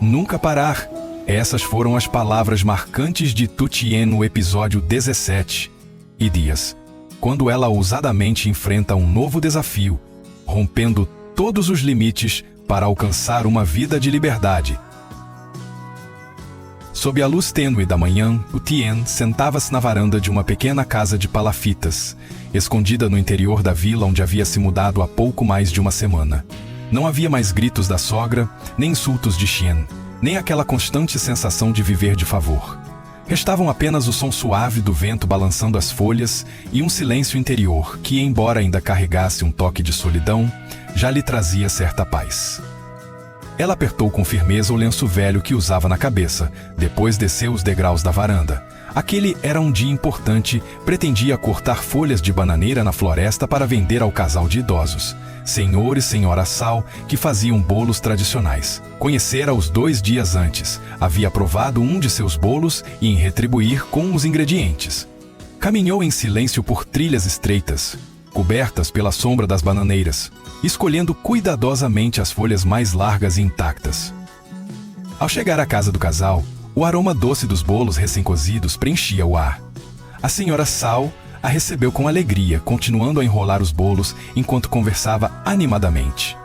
Nunca parar. Essas foram as palavras marcantes de Tu Tien no episódio 17. E dias, quando ela ousadamente enfrenta um novo desafio, rompendo todos os limites para alcançar uma vida de liberdade. Sob a luz tênue da manhã, o Tien sentava-se na varanda de uma pequena casa de palafitas, escondida no interior da vila onde havia se mudado há pouco mais de uma semana. Não havia mais gritos da sogra, nem insultos de Xian, nem aquela constante sensação de viver de favor. Restavam apenas o som suave do vento balançando as folhas e um silêncio interior que, embora ainda carregasse um toque de solidão, já lhe trazia certa paz. Ela apertou com firmeza o lenço velho que usava na cabeça, depois desceu os degraus da varanda. Aquele era um dia importante, pretendia cortar folhas de bananeira na floresta para vender ao casal de idosos, senhor e senhora Sal, que faziam bolos tradicionais. Conhecera-os 2 dias antes, havia provado um de seus bolos e em retribuir com os ingredientes. Caminhou em silêncio por trilhas estreitas, cobertas pela sombra das bananeiras, escolhendo cuidadosamente as folhas mais largas e intactas. Ao chegar à casa do casal, o aroma doce dos bolos recém-cozidos preenchia o ar. A senhora Sal a recebeu com alegria, continuando a enrolar os bolos enquanto conversava animadamente.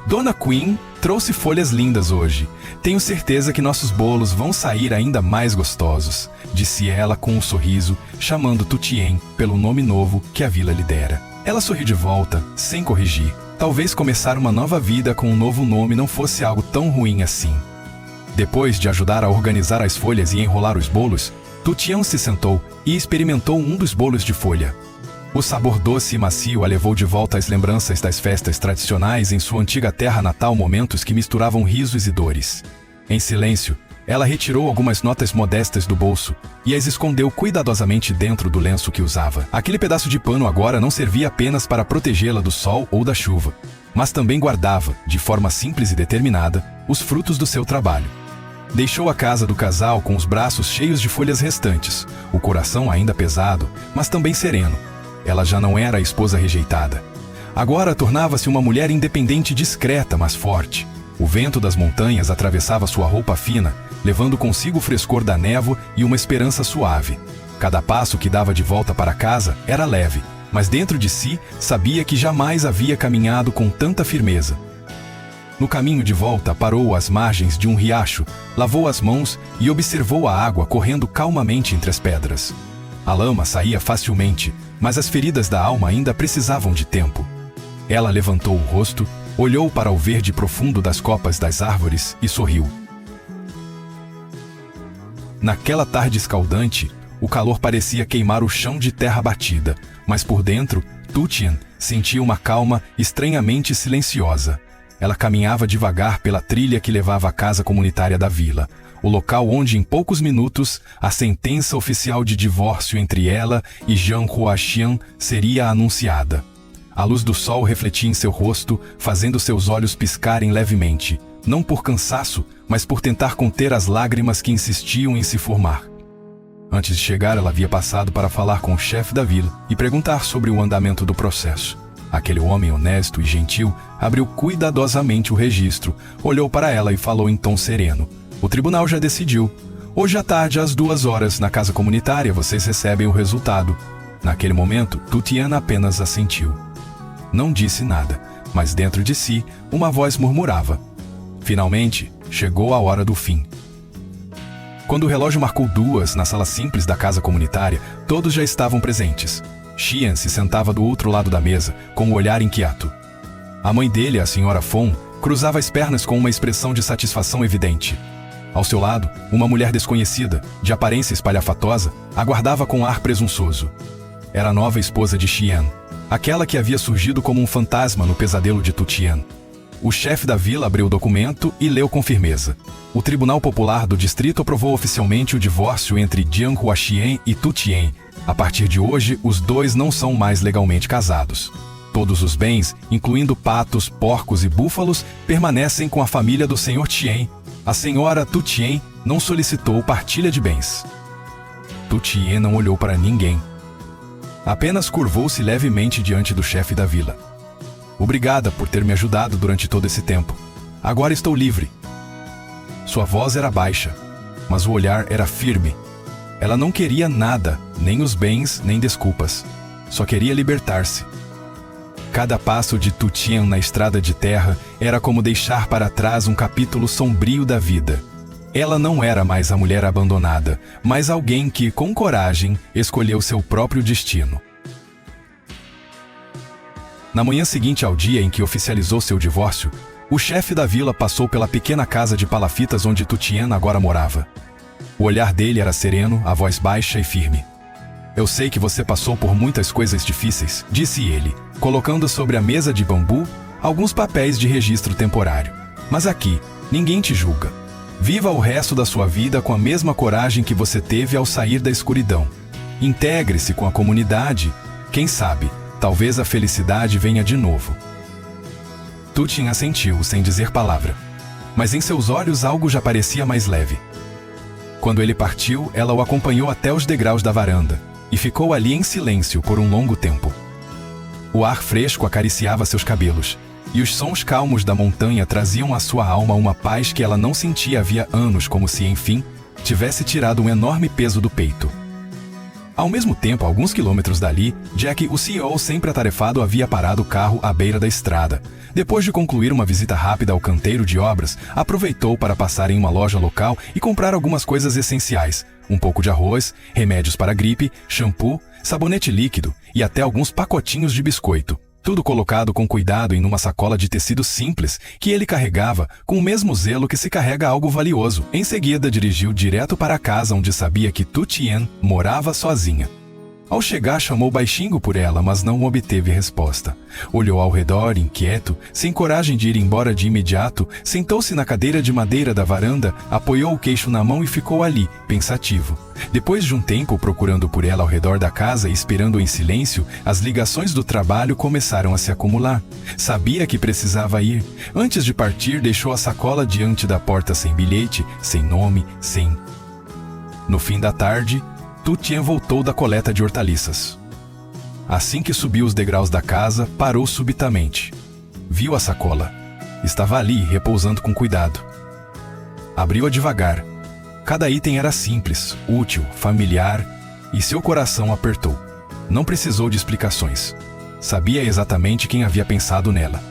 Dona Queen trouxe folhas lindas hoje. Tenho certeza que nossos bolos vão sair ainda mais gostosos, disse ela com um sorriso, chamando Tu Tien pelo nome novo que a vila lhe dera. Ela sorriu de volta, sem corrigir. Talvez começar uma nova vida com um novo nome não fosse algo tão ruim assim. Depois de ajudar a organizar as folhas e enrolar os bolos, Tu Tien se sentou e experimentou um dos bolos de folha. O sabor doce e macio a levou de volta às lembranças das festas tradicionais em sua antiga terra natal, momentos que misturavam risos e dores. Em silêncio, ela retirou algumas notas modestas do bolso e as escondeu cuidadosamente dentro do lenço que usava. Aquele pedaço de pano agora não servia apenas para protegê-la do sol ou da chuva, mas também guardava, de forma simples e determinada, os frutos do seu trabalho. Deixou a casa do casal com os braços cheios de folhas restantes, o coração ainda pesado, mas também sereno. Ela já não era a esposa rejeitada. Agora tornava-se uma mulher independente e discreta, mas forte. O vento das montanhas atravessava sua roupa fina, levando consigo o frescor da névoa e uma esperança suave. Cada passo que dava de volta para casa era leve, mas dentro de si sabia que jamais havia caminhado com tanta firmeza. No caminho de volta, parou às margens de um riacho, lavou as mãos e observou a água correndo calmamente entre as pedras. A lama saía facilmente, mas as feridas da alma ainda precisavam de tempo. Ela levantou o rosto, olhou para o verde profundo das copas das árvores e sorriu. Naquela tarde escaldante, o calor parecia queimar o chão de terra batida, mas por dentro, Tu Tien sentia uma calma estranhamente silenciosa. Ela caminhava devagar pela trilha que levava à casa comunitária da vila, o local onde, em poucos minutos, a sentença oficial de divórcio entre ela e Jiang Huaxian seria anunciada. A luz do sol refletia em seu rosto, fazendo seus olhos piscarem levemente, não por cansaço, mas por tentar conter as lágrimas que insistiam em se formar. Antes de chegar, ela havia passado para falar com o chefe da vila e perguntar sobre o andamento do processo. Aquele homem honesto e gentil abriu cuidadosamente o registro, olhou para ela e falou em tom sereno. O tribunal já decidiu. Hoje à tarde, às 2h, na casa comunitária, vocês recebem o resultado. Naquele momento, Tu Tien apenas assentiu. Não disse nada, mas dentro de si, uma voz murmurava. Finalmente, chegou a hora do fim. Quando o relógio marcou 2 na sala simples da casa comunitária, todos já estavam presentes. Xian se sentava do outro lado da mesa, com o olhar inquieto. A mãe dele, a senhora Fong, cruzava as pernas com uma expressão de satisfação evidente. Ao seu lado, uma mulher desconhecida, de aparência espalhafatosa, aguardava com ar presunçoso. Era a nova esposa de Xian, aquela que havia surgido como um fantasma no pesadelo de Tu Tien. O chefe da vila abriu o documento e leu com firmeza. O Tribunal Popular do Distrito aprovou oficialmente o divórcio entre Jiang Huaxian e Tu Tien. A partir de hoje, os dois não são mais legalmente casados. Todos os bens, incluindo patos, porcos e búfalos, permanecem com a família do Sr. Tien. A senhora Tu Tien não solicitou partilha de bens. Tu Tien não olhou para ninguém. Apenas curvou-se levemente diante do chefe da vila. Obrigada por ter me ajudado durante todo esse tempo. Agora estou livre. Sua voz era baixa, mas o olhar era firme. Ela não queria nada, nem os bens, nem desculpas. Só queria libertar-se. Cada passo de Tu Tien na estrada de terra era como deixar para trás um capítulo sombrio da vida. Ela não era mais a mulher abandonada, mas alguém que, com coragem, escolheu seu próprio destino. Na manhã seguinte ao dia em que oficializou seu divórcio, o chefe da vila passou pela pequena casa de palafitas onde Tu Tien agora morava. O olhar dele era sereno, a voz baixa e firme. Eu sei que você passou por muitas coisas difíceis, disse ele, colocando sobre a mesa de bambu alguns papéis de registro temporário. Mas aqui, ninguém te julga. Viva o resto da sua vida com a mesma coragem que você teve ao sair da escuridão. Integre-se com a comunidade. Quem sabe, talvez a felicidade venha de novo. Tu Tien assentiu, sem dizer palavra. Mas em seus olhos algo já parecia mais leve. Quando ele partiu, ela o acompanhou até os degraus da varanda e ficou ali em silêncio por um longo tempo. O ar fresco acariciava seus cabelos, e os sons calmos da montanha traziam à sua alma uma paz que ela não sentia havia anos, como se, enfim, tivesse tirado um enorme peso do peito. Ao mesmo tempo, a alguns quilômetros dali, Jack, o CEO sempre atarefado, havia parado o carro à beira da estrada. Depois de concluir uma visita rápida ao canteiro de obras, aproveitou para passar em uma loja local e comprar algumas coisas essenciais: um pouco de arroz, remédios para gripe, shampoo, sabonete líquido e até alguns pacotinhos de biscoito. Tudo colocado com cuidado em uma sacola de tecido simples que ele carregava com o mesmo zelo que se carrega algo valioso. Em seguida, dirigiu direto para a casa onde sabia que Tu Tien morava sozinha. Ao chegar, chamou baixinho por ela, mas não obteve resposta. Olhou ao redor, inquieto, sem coragem de ir embora de imediato, sentou-se na cadeira de madeira da varanda, apoiou o queixo na mão e ficou ali, pensativo. Depois de um tempo procurando por ela ao redor da casa e esperando em silêncio, as ligações do trabalho começaram a se acumular. Sabia que precisava ir. Antes de partir, deixou a sacola diante da porta sem bilhete, sem nome, sem... No fim da tarde, Tu Tien voltou da coleta de hortaliças. Assim que subiu os degraus da casa, parou subitamente. Viu a sacola. Estava ali, repousando com cuidado. Abriu-a devagar. Cada item era simples, útil, familiar, e seu coração apertou. Não precisou de explicações. Sabia exatamente quem havia pensado nela.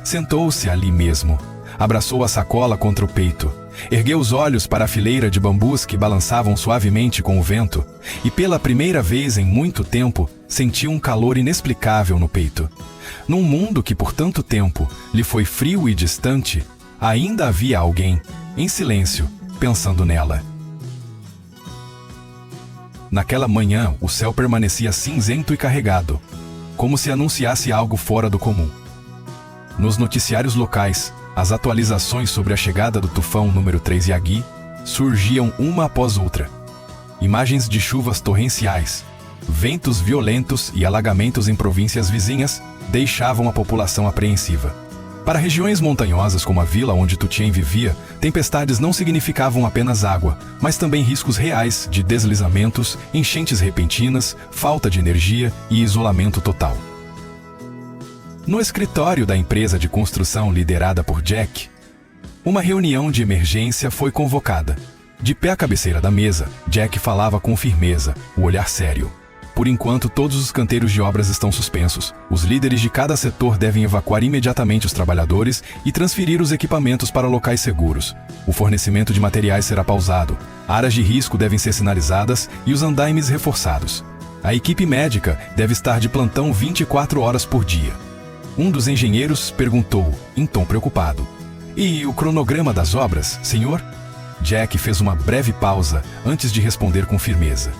Sentou-se ali mesmo. Abraçou a sacola contra o peito. Ergueu os olhos para a fileira de bambus que balançavam suavemente com o vento, e pela primeira vez em muito tempo, sentiu um calor inexplicável no peito. Num mundo que por tanto tempo lhe foi frio e distante, ainda havia alguém, em silêncio, pensando nela. Naquela manhã, o céu permanecia cinzento e carregado, como se anunciasse algo fora do comum. Nos noticiários locais, as atualizações sobre a chegada do tufão número 3 Yagi surgiam uma após outra. Imagens de chuvas torrenciais, ventos violentos e alagamentos em províncias vizinhas deixavam a população apreensiva. Para regiões montanhosas como a vila onde Tu Tien vivia, tempestades não significavam apenas água, mas também riscos reais de deslizamentos, enchentes repentinas, falta de energia e isolamento total. No escritório da empresa de construção liderada por Jack, uma reunião de emergência foi convocada. De pé à cabeceira da mesa, Jack falava com firmeza, o olhar sério. Por enquanto, todos os canteiros de obras estão suspensos. Os líderes de cada setor devem evacuar imediatamente os trabalhadores e transferir os equipamentos para locais seguros. O fornecimento de materiais será pausado. Áreas de risco devem ser sinalizadas e os andaimes reforçados. A equipe médica deve estar de plantão 24 horas por dia. Um dos engenheiros perguntou, em tom preocupado: "E o cronograma das obras, senhor?" Jack fez uma breve pausa antes de responder com firmeza.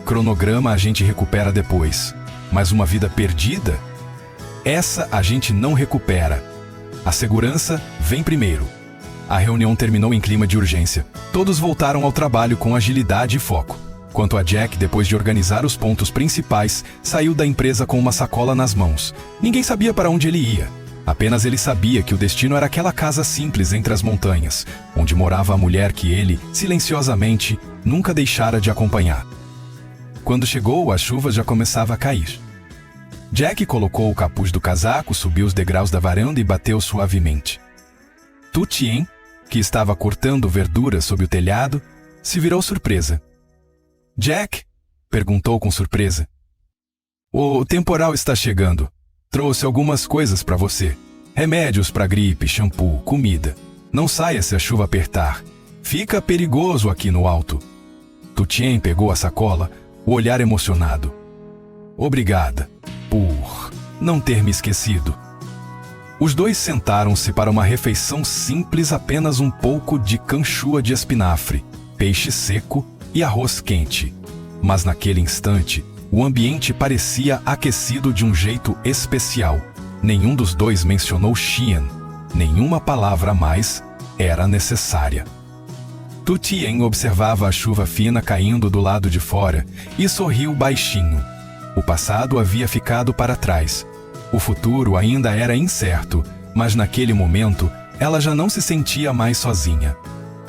"Cronograma a gente recupera depois, mas uma vida perdida? Essa a gente não recupera. A segurança vem primeiro." A reunião terminou em clima de urgência. Todos voltaram ao trabalho com agilidade e foco. Quanto a Jack, depois de organizar os pontos principais, saiu da empresa com uma sacola nas mãos. Ninguém sabia para onde ele ia. Apenas ele sabia que o destino era aquela casa simples entre as montanhas, onde morava a mulher que ele, silenciosamente, nunca deixara de acompanhar. Quando chegou, a chuva já começava a cair. Jack colocou o capuz do casaco, subiu os degraus da varanda e bateu suavemente. "Tu Tien?" que estava cortando verduras sob o telhado, se virou surpresa. Jack? Perguntou com surpresa. O temporal está chegando. Trouxe algumas coisas para você. Remédios para gripe, shampoo, comida. Não saia se a chuva apertar. Fica perigoso aqui no alto. Tutien pegou a sacola, o olhar emocionado. Obrigada por não ter me esquecido. Os dois sentaram-se para uma refeição simples, apenas um pouco de canchua de espinafre, peixe seco e arroz quente. Mas naquele instante, o ambiente parecia aquecido de um jeito especial. Nenhum dos dois mencionou Xian. Nenhuma palavra a mais era necessária. Tutien observava a chuva fina caindo do lado de fora e sorriu baixinho. O passado havia ficado para trás. O futuro ainda era incerto, mas naquele momento ela já não se sentia mais sozinha.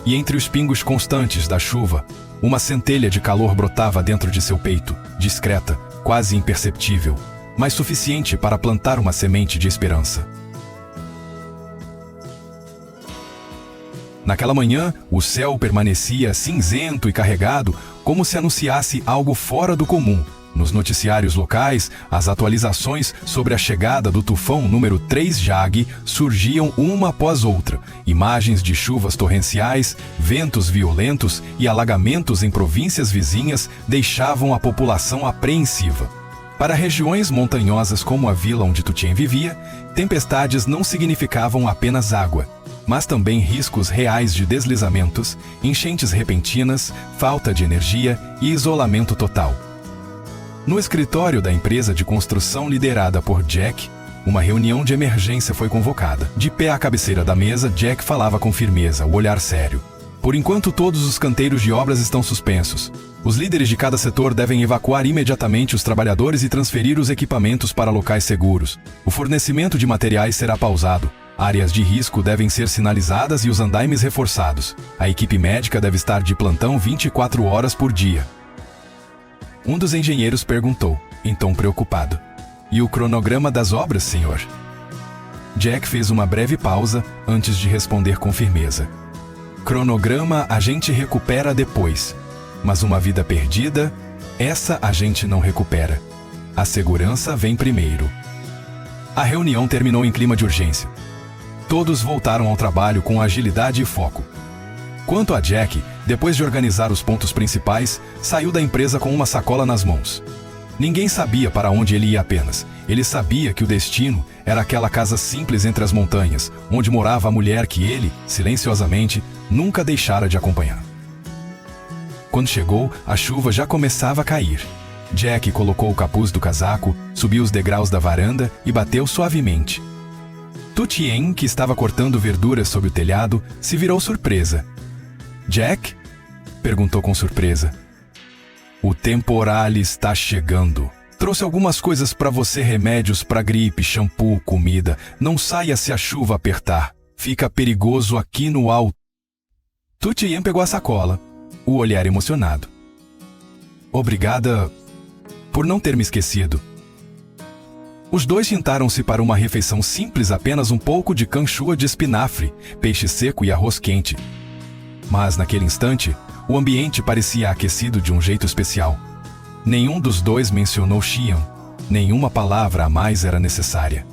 E entre os pingos constantes da chuva, uma centelha de calor brotava dentro de seu peito, discreta, quase imperceptível, mas suficiente para plantar uma semente de esperança. Naquela manhã, o céu permanecia cinzento e carregado, como se anunciasse algo fora do comum. Nos noticiários locais, as atualizações sobre a chegada do tufão número 3 Jag surgiam uma após outra. Imagens de chuvas torrenciais, ventos violentos e alagamentos em províncias vizinhas deixavam a população apreensiva. Para regiões montanhosas como a vila onde Tutien vivia, tempestades não significavam apenas água, mas também riscos reais de deslizamentos, enchentes repentinas, falta de energia e isolamento total. No escritório da empresa de construção liderada por Jack, uma reunião de emergência foi convocada. De pé à cabeceira da mesa, Jack falava com firmeza, o olhar sério. Por enquanto, todos os canteiros de obras estão suspensos. Os líderes de cada setor devem evacuar imediatamente os trabalhadores e transferir os equipamentos para locais seguros. O fornecimento de materiais será pausado. Áreas de risco devem ser sinalizadas e os andaimes reforçados. A equipe médica deve estar de plantão 24 horas por dia. Um dos engenheiros perguntou, em tom preocupado. E o cronograma das obras, senhor? Jack fez uma breve pausa antes de responder com firmeza. Cronograma a gente recupera depois, mas uma vida perdida, essa a gente não recupera. A segurança vem primeiro. A reunião terminou em clima de urgência. Todos voltaram ao trabalho com agilidade e foco. Quanto a Jack, depois de organizar os pontos principais, saiu da empresa com uma sacola nas mãos. Ninguém sabia para onde ele ia apenas. Ele sabia que o destino era aquela casa simples entre as montanhas, onde morava a mulher que ele, silenciosamente, nunca deixara de acompanhar. Quando chegou, a chuva já começava a cair. Jack colocou o capuz do casaco, subiu os degraus da varanda e bateu suavemente. Tutien, que estava cortando verduras sob o telhado, se virou surpresa. Jack? Perguntou com surpresa. O temporal está chegando. Trouxe algumas coisas para você, remédios para gripe, shampoo, comida. Não saia se a chuva apertar. Fica perigoso aqui no alto. Tutien pegou a sacola, o olhar emocionado. Obrigada por não ter me esquecido. Os dois juntaram-se para uma refeição simples, apenas um pouco de canchua de espinafre, peixe seco e arroz quente. Mas naquele instante, o ambiente parecia aquecido de um jeito especial. Nenhum dos dois mencionou Xian. Nenhuma palavra a mais era necessária.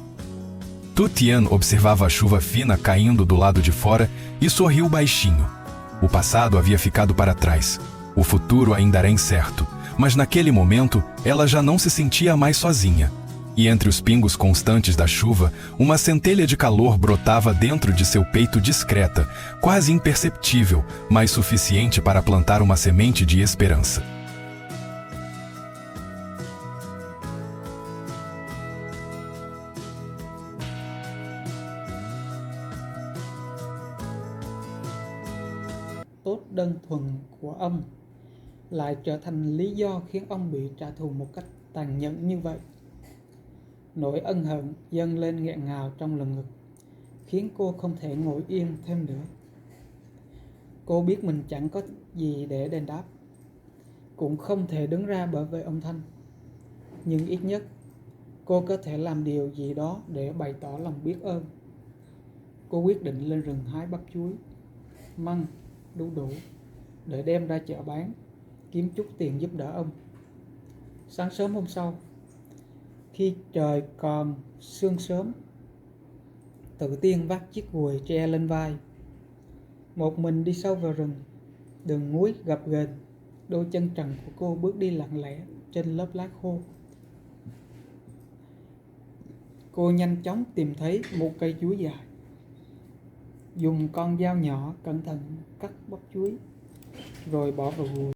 Tutien observava a chuva fina caindo do lado de fora e sorriu baixinho. O passado havia ficado para trás. O futuro ainda era incerto, mas naquele momento ela já não se sentia mais sozinha. E entre os pingos constantes da chuva, uma centelha de calor brotava dentro de seu peito discreta, quase imperceptível, mas suficiente para plantar uma semente de esperança. Tốt đơn thuần của ông lại trở thành lý do khiến ông bị trả thù một cách tàn nhẫn như vậy. Nỗi ân hận dâng lên nghẹn ngào trong lồng ngực, khiến cô không thể ngồi yên thêm nữa. Cô biết mình chẳng có gì để đền đáp, cũng không thể đứng ra bảo vệ ông Thanh. Nhưng ít nhất, cô có thể làm điều gì đó để bày tỏ lòng biết ơn. Cô quyết định lên rừng hái bắp chuối. măng, đu đủ để đem ra chợ bán, kiếm chút tiền giúp đỡ ông. Sáng sớm hôm sau, khi trời còn sương sớm, Tự Tiên vác chiếc gùi tre lên vai, một mình đi sâu vào rừng. Đường núi gập ghềnh, đôi chân trần của cô bước đi lặng lẽ trên lớp lá khô. Cô nhanh chóng tìm thấy một cây chuối dài, dùng con dao nhỏ cẩn thận cắt bắp chuối, rồi bỏ vào gùi.